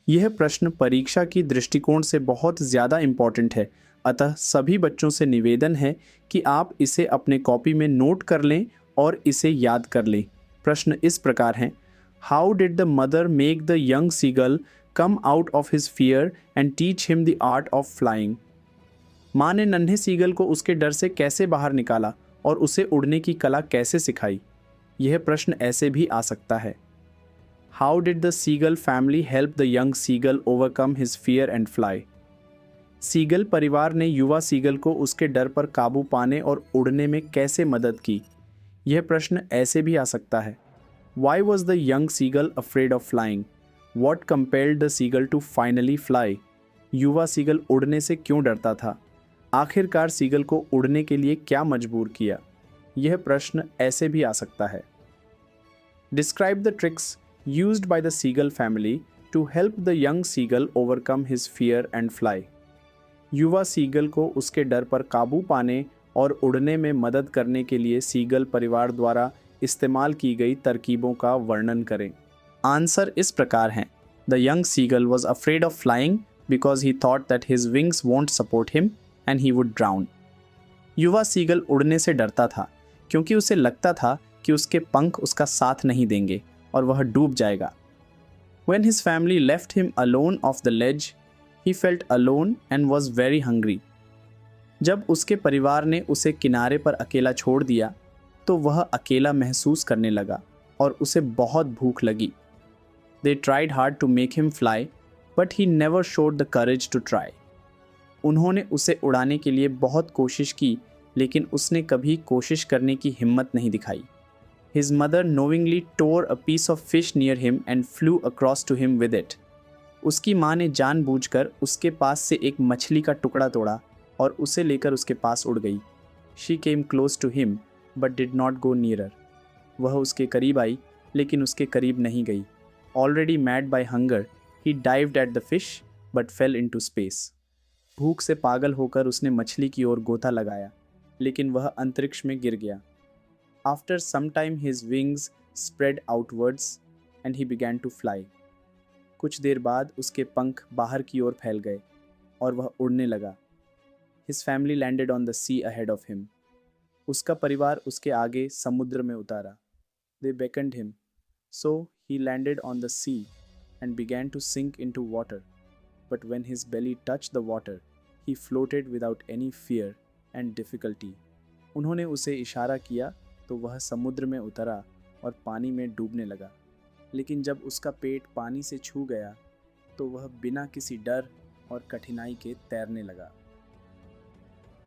यह प्रश्न परीक्षा की दृष्टिकोण से बहुत ज़्यादा इम्पॉर्टेंट है, अतः सभी बच्चों से निवेदन है कि आप इसे अपने कॉपी में नोट कर लें और इसे याद कर लें। प्रश्न इस प्रकार हैं: how did the mother make the young seagull come out of his fear and teach him the art of flying? माँ ने नन्हे सीगल को उसके डर से कैसे बाहर निकाला और उसे उड़ने की कला कैसे सिखाई? यह प्रश्न ऐसे भी आ सकता है: how did the seagull family help the young seagull overcome his fear and fly? Seagull परिवार ने युवा सीगल को उसके डर पर काबू पाने और उड़ने में कैसे मदद की? यह प्रश्न ऐसे भी आ सकता है: why was the young seagull afraid of flying? What compelled the seagull to finally fly? युवा सीगल उड़ने से क्यों डरता था? आखिरकार सीगल को उड़ने के लिए क्या मजबूर किया? यह प्रश्न ऐसे भी आ सकता है: describe the tricks used by the seagull family to help the young seagull overcome his fear and fly. युवा सीगल को उसके डर पर काबू पाने और उड़ने में मदद करने के लिए सीगल परिवार द्वारा इस्तेमाल की गई तरकीबों का वर्णन करें। आंसर इस प्रकार हैं: the young seagull was afraid of flying because he thought that his wings won't support him and he would drown. युवा सीगल उड़ने से डरता था क्योंकि उसे लगता था कि उसके पंख उसका साथ नहीं देंगे और वह डूब जाएगा। When his family left him alone off the ledge, he felt alone and was very hungry. जब उसके परिवार ने उसे किनारे पर अकेला छोड़ दिया तो वह अकेला महसूस करने लगा और उसे बहुत भूख लगी। They tried hard to make him fly, but he never showed the courage to try. उन्होंने उसे उड़ाने के लिए बहुत कोशिश की, लेकिन उसने कभी कोशिश करने की हिम्मत नहीं दिखाई। His mother knowingly tore a piece of fish near him and flew across to him with it. उसकी माँ ने जानबूझकर उसके पास से एक मछली का टुकड़ा तोड़ा और उसे लेकर उसके पास उड़ गई। She came close to him but did not go nearer. वह उसके करीब आई लेकिन उसके करीब नहीं गई। Already mad by hunger, he dived at the fish but fell into space. भूख से पागल होकर उसने मछली की ओर गोता लगाया, लेकिन वह अंतरिक्ष में गिर गया। After some time his wings spread outwards and he began to fly. कुछ देर बाद उसके पंख बाहर की ओर फैल गए और वह उड़ने लगा। His family landed on the sea ahead of him. उसका परिवार उसके आगे समुद्र में उतारा। They beckoned him. So he landed on the sea and began to sink into water. But when his belly touched the water, he floated without any fear and difficulty. उन्होंने उसे इशारा किया तो वह समुद्र में उतरा और पानी में डूबने लगा, लेकिन जब उसका पेट पानी से छू गया तो वह बिना किसी डर और कठिनाई के तैरने लगा।